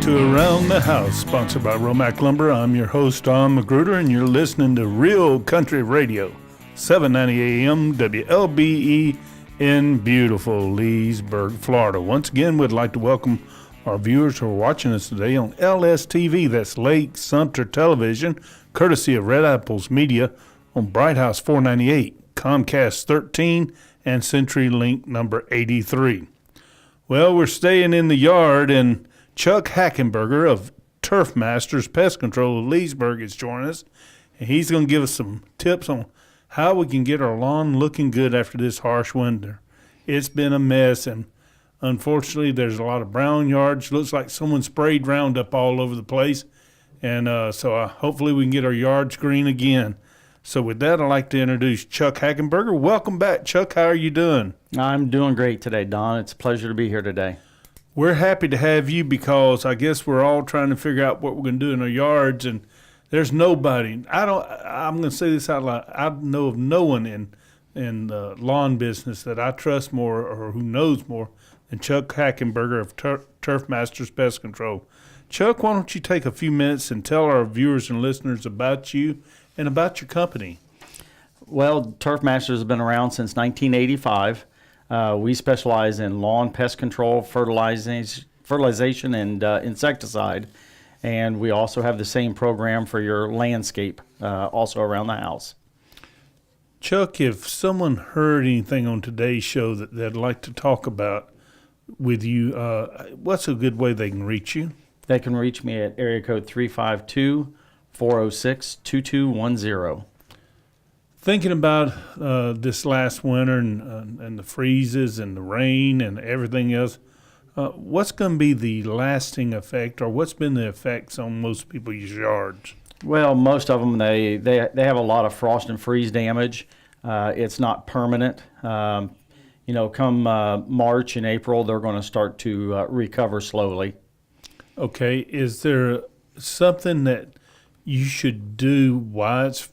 to Around the House, sponsored by Romac Lumber. I'm your host, Don Magruder, and you're listening to Real Country Radio, 790 AM WLBE in beautiful Leesburg, Florida. Once again, we'd like to welcome our viewers who are watching us today on LSTV, that's Lake Sumter Television, courtesy of Red Apples Media, on Bright House 498, Comcast 13, and CenturyLink number 83. Well, we're staying in the yard, and Chuck Hackenberger of Turfmasters Pest Control of Leesburg is joining us, and he's going to give us some tips on how we can get our lawn looking good after this harsh winter. It's been a mess, and unfortunately, there's a lot of brown yards. Looks like someone sprayed Roundup all over the place, and so hopefully we can get our yards green again. So with that, I'd like to introduce Chuck Hackenberger. Welcome back, Chuck. How are you doing? I'm doing great today, Don. It's a pleasure to be here today. We're happy to have you because I guess we're all trying to figure out what we're going to do in our yards, and there's nobody. I'm going to say this out loud. I know of no one in the lawn business that I trust more or who knows more than Chuck Hackenberger of Turfmasters Pest Control. Chuck, why don't you take a few minutes and tell our viewers and listeners about you and about your company? Well, Turfmasters has been around since 1985. We specialize in lawn pest control, fertilization, and insecticide. And we also have the same program for your landscape, also around the house. Chuck, if someone heard anything on today's show that they'd like to talk about with you, what's a good way they can reach you? They can reach me at area code 352-406-2210. Thinking about this last winter and the freezes and the rain and everything else, what's going to be the lasting effect, or what's been the effects on most people's yards? Well, most of them, they have a lot of frost and freeze damage. It's not permanent. Come March and April, they're going to start to recover slowly. Okay. Is there something that you should do while it's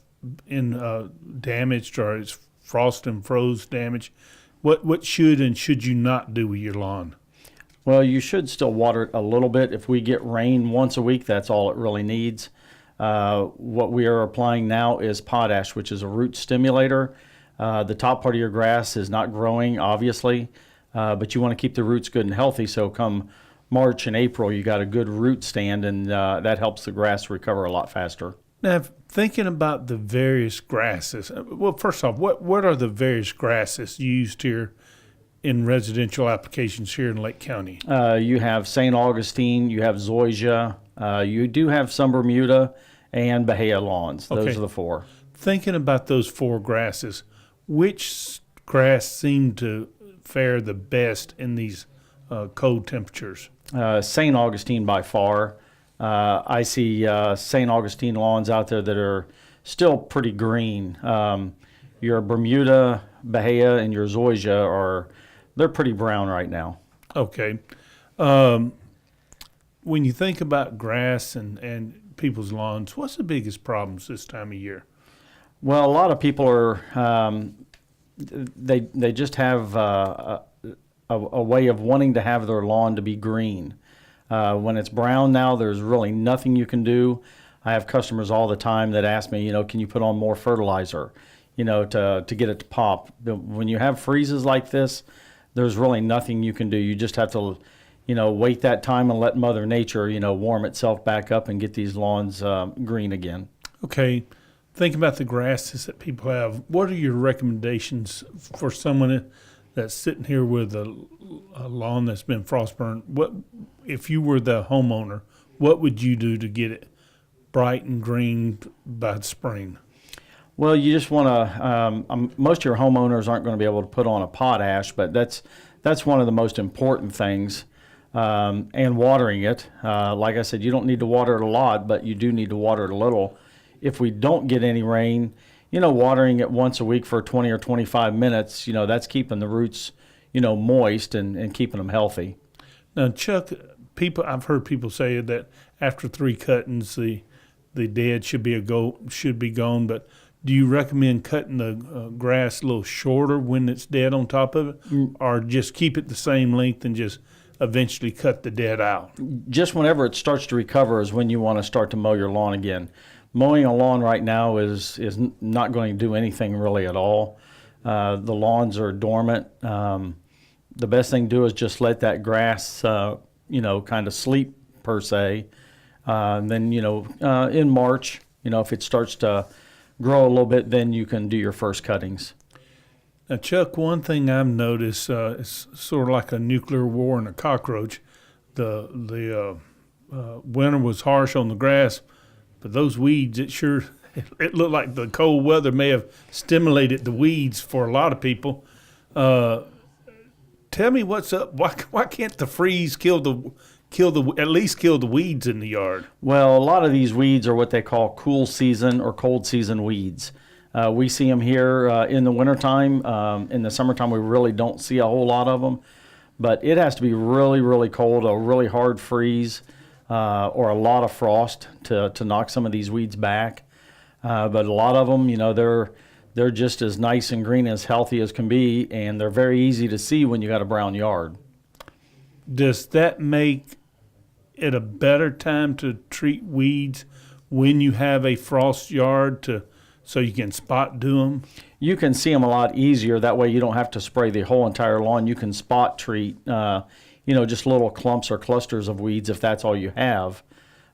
in damaged, or it's frost and froze damage? What should and should you not do with your lawn? Well, you should still water it a little bit. If we get rain once a week, that's all it really needs. What we are applying now is potash, which is a root stimulator. The top part of your grass is not growing, obviously, but you want to keep the roots good and healthy, so come March and April, you got a good root stand, and that helps the grass recover a lot faster. Now, thinking about the various grasses, well, first off, what are the various grasses used here in residential applications here in Lake County? You have St. Augustine, you have zoysia, you do have some Bermuda, and Bahia lawns. Those are the four. Thinking about those four grasses, which grass seem to fare the best in these cold temperatures? St. Augustine by far. I see St. Augustine lawns out there that are still pretty green. Your Bermuda, Bahia, and your zoysia they're pretty brown right now. Okay. When you think about grass and people's lawns, what's the biggest problems this time of year? Well, a lot of people are they just have a way of wanting to have their lawn to be green. When it's brown now, there's really nothing you can do. I have customers all the time that ask me, can you put on more fertilizer, to get it to pop? When you have freezes like this, there's really nothing you can do. You just have to, wait that time and let Mother Nature, warm itself back up and get these lawns green again. Okay. Think about the grasses that people have. What are your recommendations for someone that's sitting here with a lawn that's been frostburnt? What, if you were the homeowner, what would you do to get it bright and green by spring? Well, you just want to, most of your homeowners aren't going to be able to put on a potash, but that's one of the most important things, and watering it. Like I said, you don't need to water it a lot, but you do need to water it a little. If we don't get any rain, watering it once a week for 20 or 25 minutes, that's keeping the roots, moist and keeping them healthy. Now, Chuck, I've heard people say that after 3 cuttings, the dead should be gone, but do you recommend cutting the grass a little shorter when it's dead on top of it, or just keep it the same length and just eventually cut the dead out? Just whenever it starts to recover is when you want to start to mow your lawn again. Mowing a lawn right now is not going to do anything really at all. The lawns are dormant. The best thing to do is just let that grass, kind of sleep per se. And then, in March, if it starts to grow a little bit, then you can do your first cuttings. Now, Chuck, one thing I've noticed is sort of like a nuclear war and a cockroach. The winter was harsh on the grass, but those weeds, it looked like the cold weather may have stimulated the weeds for a lot of people. Tell me what's up. Why can't the freeze at least kill the weeds in the yard? Well, a lot of these weeds are what they call cool season or cold season weeds. We see them here in the wintertime. In the summertime, we really don't see a whole lot of them. But it has to be really, really cold, a really hard freeze, or a lot of frost to knock some of these weeds back. But a lot of them, they're just as nice and green, as healthy as can be, and they're very easy to see when you got a brown yard. Does that make it a better time to treat weeds when you have a frost yard so you can spot do them? You can see them a lot easier. That way you don't have to spray the whole entire lawn. You can spot treat, just little clumps or clusters of weeds if that's all you have.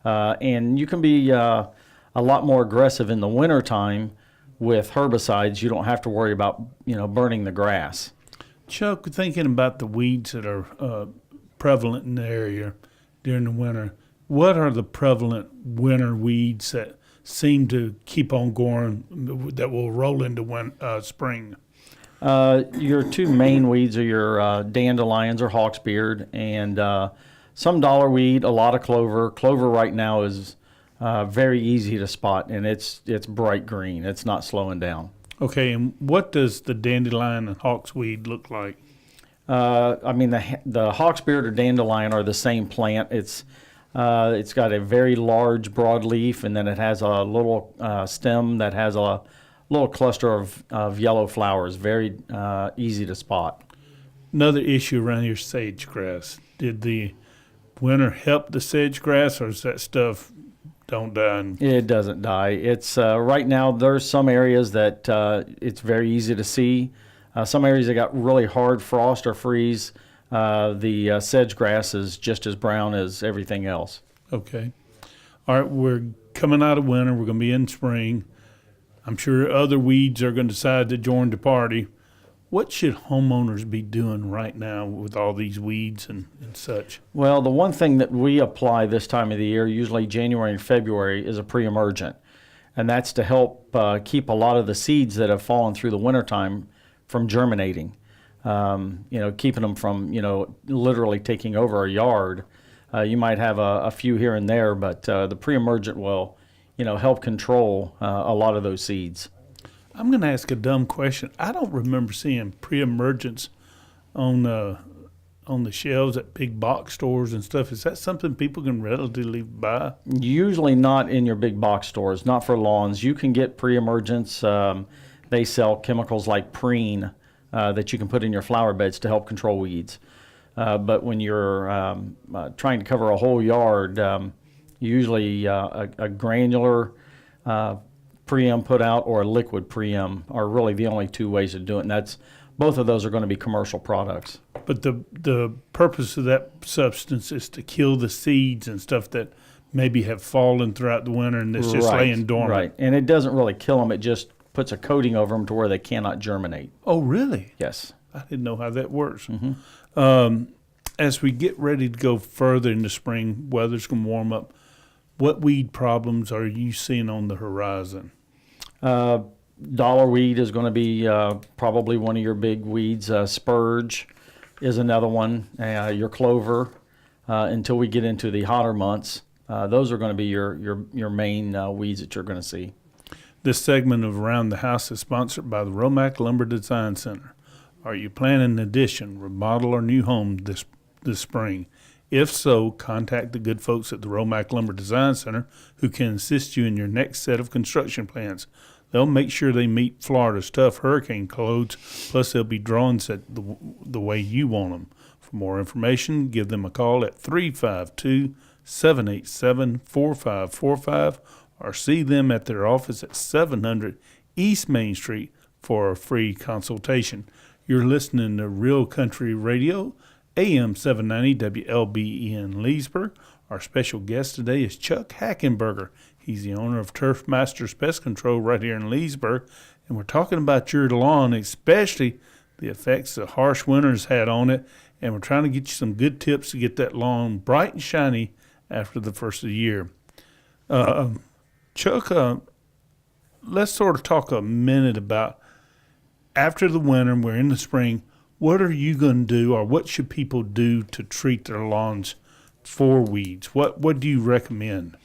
And you can be a lot more aggressive in the wintertime with herbicides. You don't have to worry about, burning the grass. Chuck, thinking about the weeds that are prevalent in the area during the winter, what are the prevalent winter weeds that seem to keep on going that will roll into spring? Your two main weeds are your dandelions or hawksbeard, and some dollarweed, a lot of clover. Clover right now is very easy to spot, and it's bright green. It's not slowing down. Okay, and what does the dandelion and hawksweed look like? The hawksbeard or dandelion are the same plant. It's got a very large, broad leaf, and then it has a little stem that has a little cluster of yellow flowers. Very easy to spot. Another issue around here, sage-grass. Did the winter help the sage-grass, or is that stuff don't die? It doesn't die. It's right now there's some areas that it's very easy to see. Some areas that got really hard frost or freeze. The sedge-grass is just as brown as everything else. Okay. All right, we're coming out of winter. We're going to be in spring. I'm sure other weeds are going to decide to join the party. What should homeowners be doing right now with all these weeds and such? Well, the one thing that we apply this time of the year, usually January and February, is a pre-emergent. And that's to help keep a lot of the seeds that have fallen through the wintertime from germinating. Keeping them from, literally taking over a yard. You might have a few here and there, but the pre-emergent will, help control a lot of those seeds. I'm going to ask a dumb question. I don't remember seeing pre-emergents on the shelves at big box stores and stuff. Is that something people can relatively buy? Usually not in your big box stores, not for lawns. You can get pre-emergents. They sell chemicals like preen that you can put in your flower beds to help control weeds. But when you're trying to cover a whole yard, usually a granular pre-em put out or a liquid pre-em are really the only two ways to do it. And both of those are going to be commercial products. But the purpose of that substance is to kill the seeds and stuff that maybe have fallen throughout the winter and it's just laying dormant. Right, and it doesn't really kill them. It just puts a coating over them to where they cannot germinate. Oh, really? Yes. I didn't know how that works. Mm-hmm. As we get ready to go further into spring, weather's going to warm up. What weed problems are you seeing on the horizon? Dollarweed is going to be probably one of your big weeds. Spurge is another one. Your clover, until we get into the hotter months, those are going to be your main weeds that you're going to see. This segment of Around the House is sponsored by the Romac Lumber Design Center. Are you planning an addition, remodel, or new home this spring? If so, contact the good folks at the Romac Lumber Design Center who can assist you in your next set of construction plans. They'll make sure they meet Florida's tough hurricane codes, plus they'll be drawn set the way you want them. For more information, give them a call at 352-787-4545 or see them at their office at 700 East Main Street for a free consultation. You're listening to Real Country Radio, AM 790 WLBE in Leesburg. Our special guest today is Chuck Hackenberger. He's the owner of Turfmasters Pest Control right here in Leesburg. And we're talking about your lawn, especially the effects the harsh winters had on it. And we're trying to get you some good tips to get that lawn bright and shiny after the first of the year. Chuck, let's sort of talk a minute about after the winter, we're in the spring, what are you going to do or what should people do to treat their lawns for weeds? What do you recommend?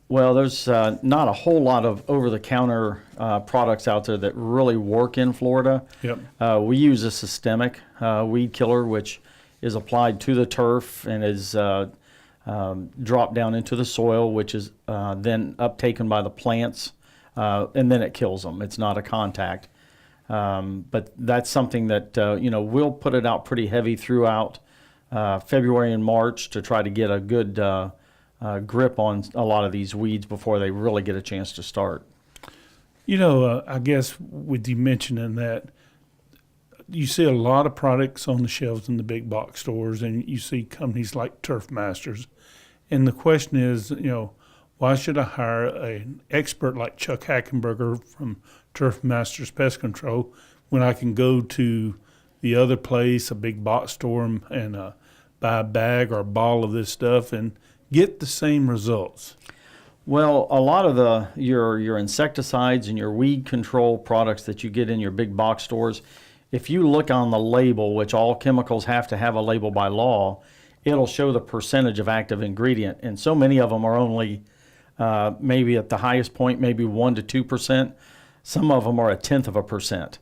Well, there's not a whole lot of over-the-counter products out there that really work in Florida. Yep. We use a systemic weed killer, which is applied to the turf and is dropped down into the soil, which is then uptaken by the plants, and then it kills them. It's not a contact. But that's something that, we'll put it out pretty heavy throughout February and March to try to get a good grip on a lot of these weeds before they really get a chance to start. I guess with you mentioning that, you see a lot of products on the shelves in the big box stores, and you see companies like Turfmasters. And the question is, why should I hire an expert like Chuck Hackenberger from Turfmasters Pest Control when I can go to the other place, a big box store, and buy a bag or a bottle of this stuff and get the same results? Well, a lot of your insecticides and your weed control products that you get in your big box stores, if you look on the label, which all chemicals have to have a label by law, it'll show the percentage of active ingredient. And so many of them are only maybe at the highest point, maybe 1% to 2%. Some of them are 0.1%.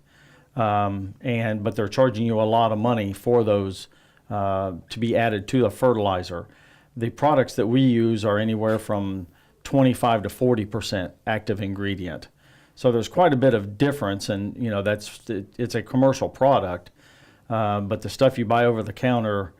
But they're charging you a lot of money for those to be added to the fertilizer. The products that we use are anywhere from 25 to 40% active ingredient. So there's quite a bit of difference, and it's a commercial product. But the stuff you buy over the counter,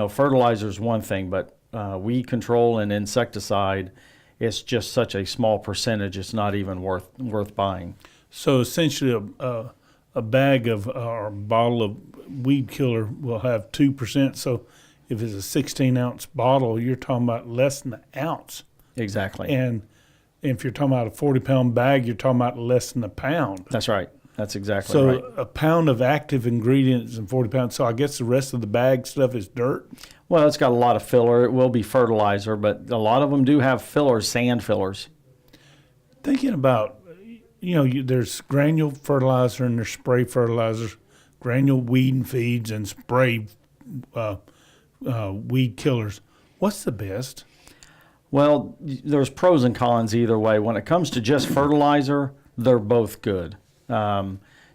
fertilizer is one thing, but weed control and insecticide, it's just such a small percentage. It's not even worth buying. So essentially, a bag of or a bottle of weed killer will have 2%. So if it's a 16-ounce bottle, you're talking about less than an ounce. Exactly. And if you're talking about a 40-pound bag, you're talking about less than a pound. That's right. That's exactly right. So a pound of active ingredients in 40 pounds. So I guess the rest of the bag stuff is dirt? Well, it's got a lot of filler. It will be fertilizer, but a lot of them do have fillers, sand fillers. Thinking about, there's granule fertilizer and there's spray fertilizers, granule weed and feeds, and spray weed killers. What's the best? Well, there's pros and cons either way. When it comes to just fertilizer, they're both good.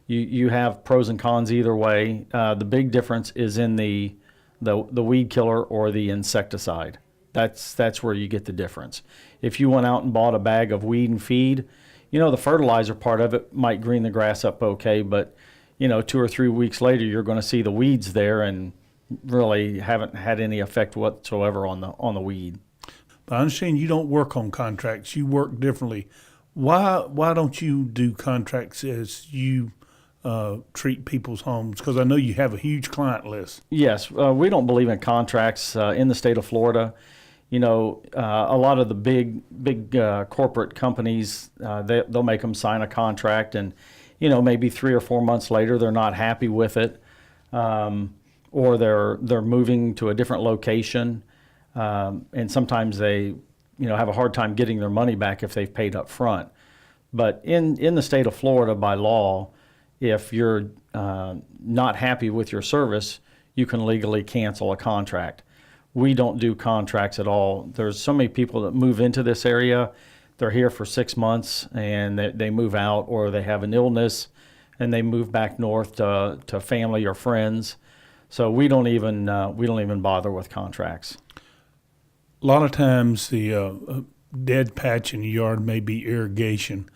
You have pros and cons either way. The big difference is in the weed killer or the insecticide. That's where you get the difference. If you went out and bought a bag of weed and feed, the fertilizer part of it might green the grass up okay, but 2 or 3 weeks later you're going to see the weeds there and really haven't had any effect whatsoever on the weed. I understand you don't work on contracts. You work differently. Why don't you do contracts as you treat people's homes? Because I know you have a huge client list. Yes, we don't believe in contracts in the state of Florida. A lot of the big corporate companies, they'll make them sign a contract, and maybe 3 or 4 months later they're not happy with it, or they're moving to a different location. And sometimes they, have a hard time getting their money back if they've paid up front. But in the state of Florida, by law, if you're not happy with your service, you can legally cancel a contract. We don't do contracts at all. There's so many people that move into this area. They're here for 6 months and they move out, or they have an illness and they move back north to family or friends. So we don't even bother with contracts. A lot of times the dead patch in the yard may be irrigation.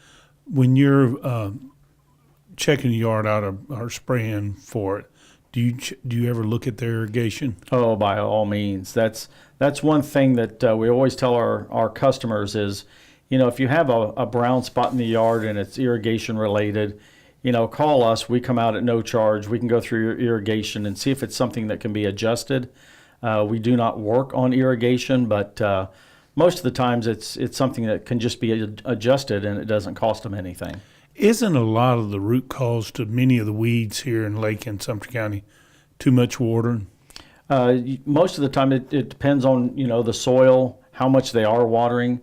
When you're checking the yard out or spraying for it, Do you ever look at the irrigation? Oh, by all means. That's one thing that we always tell our customers is, if you have a brown spot in the yard and it's irrigation related, call us. We come out at no charge. We can go through your irrigation and see if it's something that can be adjusted. We do not work on irrigation, but most of the times it's something that can just be adjusted and it doesn't cost them anything. Isn't a lot of the root cause to many of the weeds here in Lake and Sumter County too much watering? Most of the time it depends on, the soil, how much they are watering.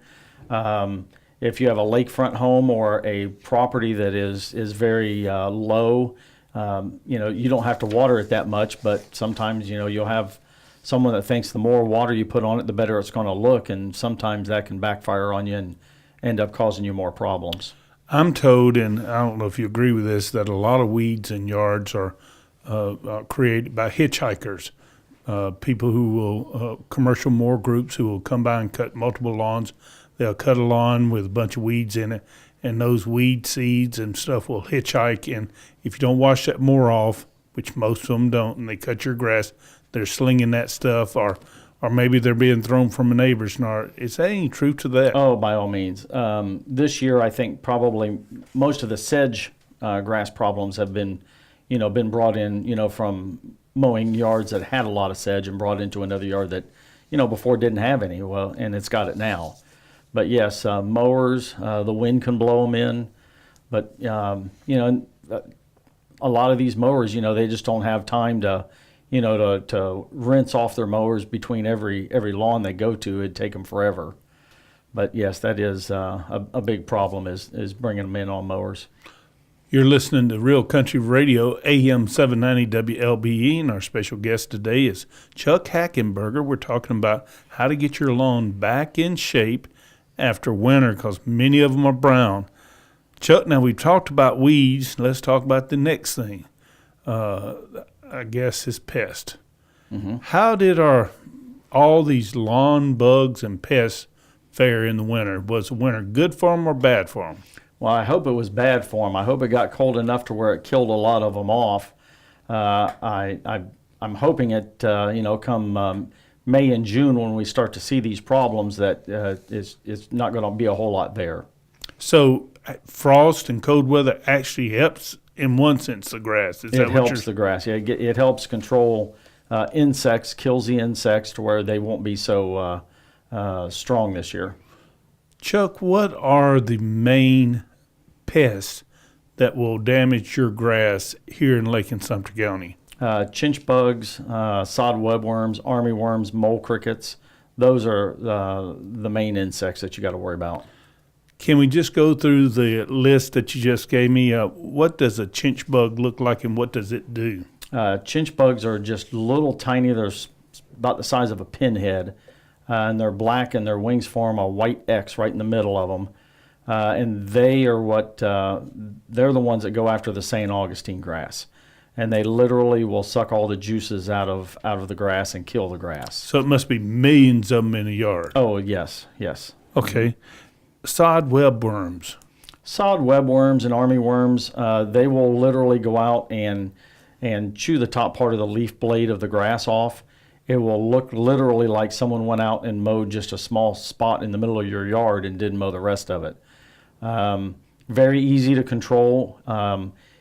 If you have a lakefront home or a property that is very low, you don't have to water it that much, but sometimes, you'll have someone that thinks the more water you put on it, the better it's going to look, and sometimes that can backfire on you and end up causing you more problems. I'm told, and I don't know if you agree with this, that a lot of weeds in yards are created by hitchhikers, people who will, commercial mower groups who will come by and cut multiple lawns. They'll cut a lawn with a bunch of weeds in it, and those weed seeds and stuff will hitchhike. And if you don't wash that mower off, which most of them don't, and they cut your grass, they're slinging that stuff, or maybe they're being thrown from a neighbor's yard. Is there any truth to that? Oh, by all means. This year, I think probably most of the sedge grass problems have been brought in, from mowing yards that had a lot of sedge and brought into another yard that, before didn't have any. Well, and it's got it now. But yes, mowers, the wind can blow them in. But, a lot of these mowers, they just don't have time to rinse off their mowers between every lawn they go to. It'd take them forever. But yes, that is a big problem is bringing them in on mowers. You're listening to Real Country Radio, AM 790 WLBE, and our special guest today is Chuck Hackenberger. We're talking about how to get your lawn back in shape after winter, because many of them are brown. Chuck, now we've talked about weeds. Let's talk about the next thing. I guess is pest. Mm-hmm. How did all these lawn bugs and pests fare in the winter? Was the winter good for them or bad for them? Well, I hope it was bad for them. I hope it got cold enough to where it killed a lot of them off. I'm hoping it, come May and June when we start to see these problems, that it's not going to be a whole lot there. So frost and cold weather actually helps, in one sense, the grass. It helps the grass. Yeah, it helps control insects, kills the insects to where they won't be so strong this year. Chuck, what are the main pests that will damage your grass here in Lake and Sumter County? Chinch bugs, sod webworms, armyworms, mole crickets. Those are the main insects that you got to worry about. Can we just go through the list that you just gave me? What does a chinch bug look like, and what does it do? Chinch bugs are just little tiny. They're about the size of a pinhead, and they're black, and their wings form a white X right in the middle of them. And they are they're the ones that go after the St. Augustine grass. And they literally will suck all the juices out of the grass and kill the grass. So it must be millions of them in a yard. Oh, yes. Okay. Sod webworms. Sod webworms and armyworms, they will literally go out and chew the top part of the leaf blade of the grass off. It will look literally like someone went out and mowed just a small spot in the middle of your yard and didn't mow the rest of it. Very easy to control.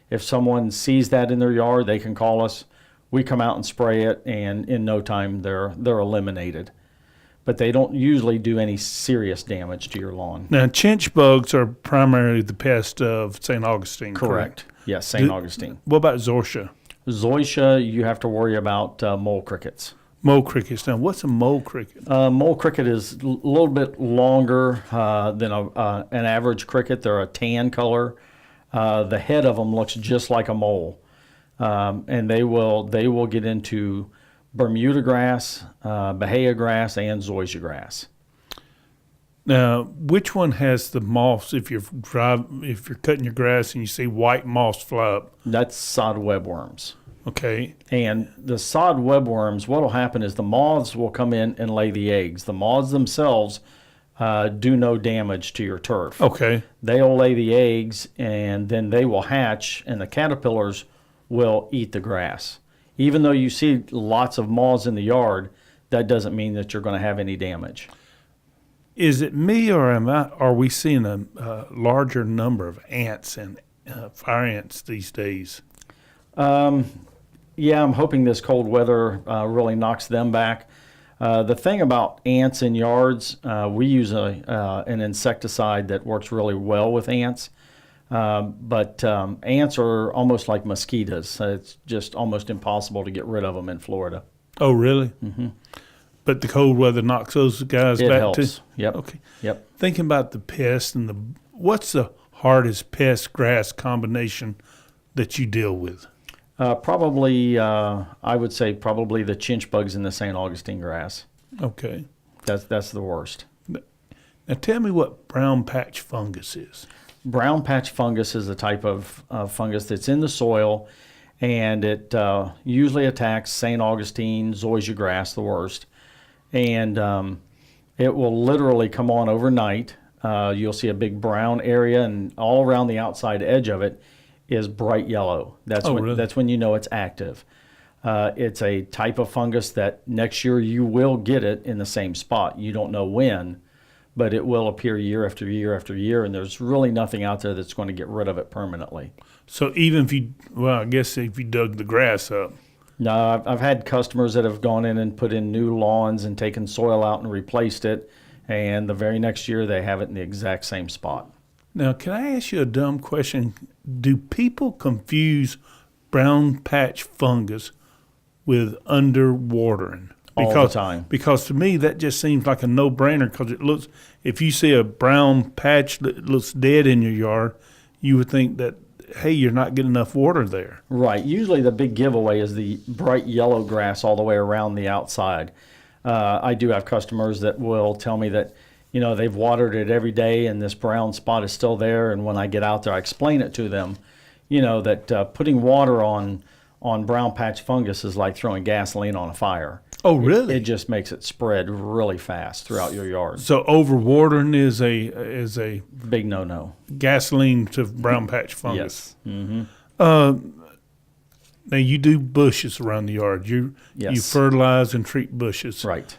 If someone sees that in their yard, they can call us. We come out and spray it, and in no time they're eliminated. But they don't usually do any serious damage to your lawn. Now, chinch bugs are primarily the pest of St. Augustine, correct? Yes, St. Augustine. What about zoysia? Zoysia, you have to worry about mole crickets. Mole crickets. Now, what's a mole cricket? Mole cricket is a little bit longer than an average cricket. They're a tan color. The head of them looks just like a mole, and they will get into Bermuda grass, Bahia grass, and zoysia grass. Now, which one has the moths? If you're cutting your grass and you see white moths fly up, that's sod webworms. Okay. And the sod webworms, what will happen is the moths will come in and lay the eggs. The moths themselves do no damage to your turf. Okay. They'll lay the eggs, and then they will hatch, and the caterpillars will eat the grass. Even though you see lots of moths in the yard, that doesn't mean that you're going to have any damage. Is it me, or are we seeing a larger number of ants and fire ants these days? Yeah, I'm hoping this cold weather really knocks them back. The thing about ants in yards, we use an insecticide that works really well with ants. But ants are almost like mosquitoes. It's just almost impossible to get rid of them in Florida. Oh, really? Mm-hmm. But the cold weather knocks those guys It back helps. too? Yep. Okay. Yep. Thinking about the pest and what's the hardest pest grass combination that you deal with? Probably, I would say probably the chinch bugs in the St. Augustine grass. Okay. That's the worst. Now tell me what brown patch fungus is. Brown patch fungus is a type of fungus that's in the soil, and it usually attacks St. Augustine, zoysia grass, the worst. And it will literally come on overnight. You'll see a big brown area, and all around the outside edge of it is bright yellow. Really? That's when you know it's active. It's a type of fungus that next year you will get it in the same spot. You don't know when, but it will appear year after year after year, and there's really nothing out there that's going to get rid of it permanently. So even if I guess if you dug the grass up. No, I've had customers that have gone in and put in new lawns and taken soil out and replaced it, and the very next year they have it in the exact same spot. Now, can I ask you a dumb question? Do people confuse brown patch fungus with underwatering? All the time. Because to me, that just seems like a no-brainer, because it looks, if you see a brown patch that looks dead in your yard, you would think that, hey, you're not getting enough water there. Right. Usually the big giveaway is the bright yellow grass all the way around the outside. I do have customers that will tell me that, they've watered it every day and this brown spot is still there. And when I get out there, I explain it to them, that putting water on brown patch fungus is like throwing gasoline on a fire. Oh, really? It just makes it spread really fast throughout your yard. So overwatering is a Big no-no. gasoline to brown patch fungus. Yes. Mm-hmm. Now you do bushes around the yard. You fertilize and treat bushes. Right.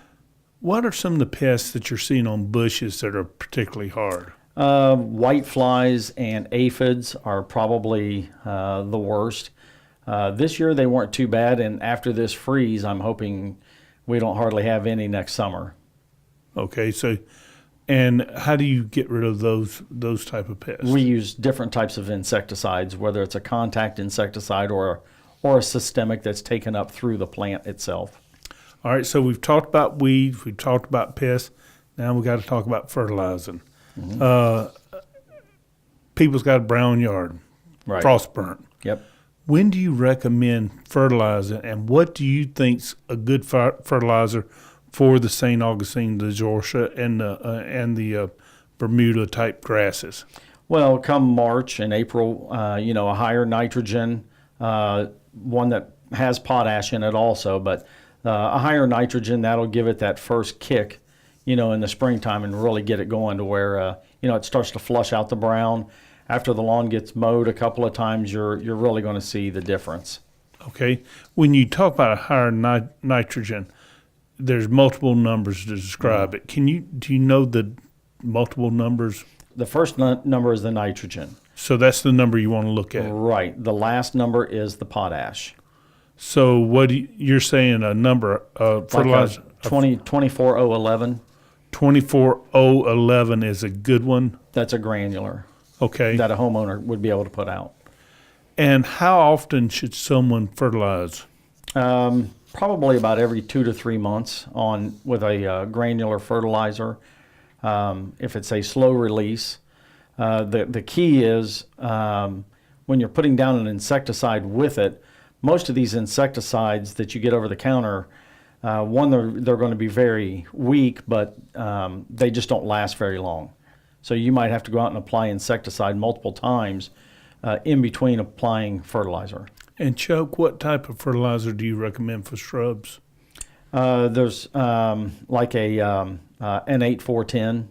What are some of the pests that you're seeing on bushes that are particularly hard? White flies and aphids are probably the worst. This year they weren't too bad, and after this freeze, I'm hoping we don't hardly have any next summer. Okay, so and how do you get rid of those type of pests? We use different types of insecticides, whether it's a contact insecticide or a systemic that's taken up through the plant itself. All right, so we've talked about weeds, we've talked about pests. Now we got to talk about fertilizing. Mm-hmm. People's got a brown yard, Right. frost burnt. Yep. When do you recommend fertilizing, and what do you think's a good fertilizer for the St. Augustine, the zoysia, and the Bermuda type grasses? Well, come March and April, a higher nitrogen, one that has potash in it also, but a higher nitrogen, that'll give it that first kick, in the springtime and really get it going to where, it starts to flush out the brown. After the lawn gets mowed a couple of times, you're really going to see the difference. Okay. When you talk about a higher nitrogen, there's multiple numbers to describe it. Do you know the multiple numbers? The first number is the nitrogen. So that's the number you want to look at. Right. The last number is the potash. So you're saying a number of fertilizer? 24011. 24011 is a good one. That's a granular. Okay. That a homeowner would be able to put out. And how often should someone fertilize? Probably about every 2 to 3 months with a granular fertilizer. If it's a slow release, the key is when you're putting down an insecticide with it. Most of these insecticides that you get over the counter, they're going to be very weak, but they just don't last very long. So you might have to go out and apply insecticide multiple times in between applying fertilizer. And Chuck, what type of fertilizer do you recommend for shrubs? There's like an 8-4-10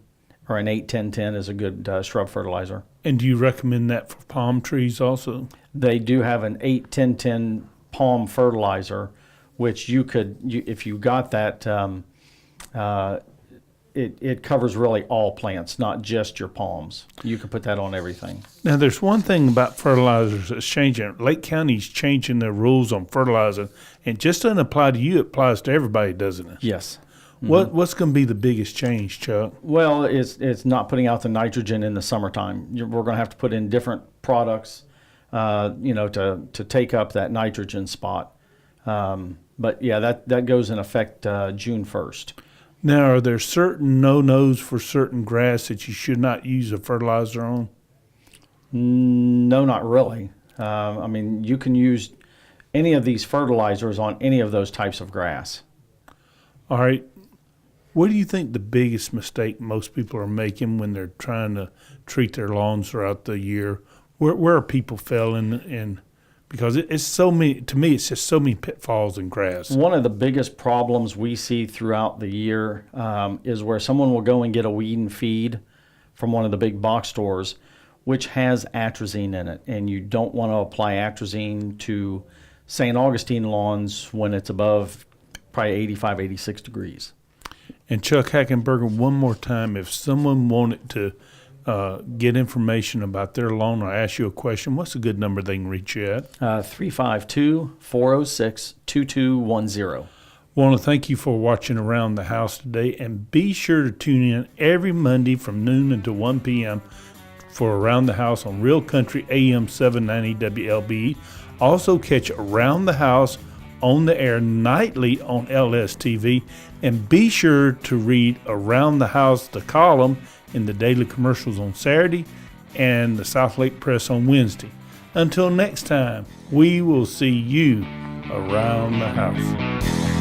or an 8-10-10 is a good shrub fertilizer. And do you recommend that for palm trees also? They do have an 8-10-10 palm fertilizer, which if you got that, it covers really all plants, not just your palms. You can put that on everything. Now, there's one thing about fertilizers that's changing. Lake County's changing their rules on fertilizer. And just doesn't apply to you, it applies to everybody, doesn't it? Yes. What's going to be the biggest change, Chuck? Well, it's not putting out the nitrogen in the summertime. We're going to have to put in different products, to take up that nitrogen spot. But yeah, that goes in effect June 1st. Now, are there certain no-nos for certain grass that you should not use a fertilizer on? No, not really. You can use any of these fertilizers on any of those types of grass. All right. What do you think the biggest mistake most people are making when they're trying to treat their lawns throughout the year? Where are people failing in? Because it's so many, to me, it's just so many pitfalls in grass. One of the biggest problems we see throughout the year is where someone will go and get a weed and feed from one of the big box stores, which has atrazine in it. And you don't want to apply atrazine to St. Augustine lawns when it's above probably 85, 86 degrees. And Chuck Hackenberger, one more time, if someone wanted to get information about their lawn or ask you a question, what's a good number they can reach you at? 352-406-2210. Want to thank you for watching Around the House today, and be sure to tune in every Monday from noon until 1 p.m. for Around the House on Real Country AM 790 WLBE. Also catch Around the House on the air nightly on LSTV, and be sure to read Around the House, the column in the Daily Commercials on Saturday and the South Lake Press on Wednesday. Until next time, we will see you around the house.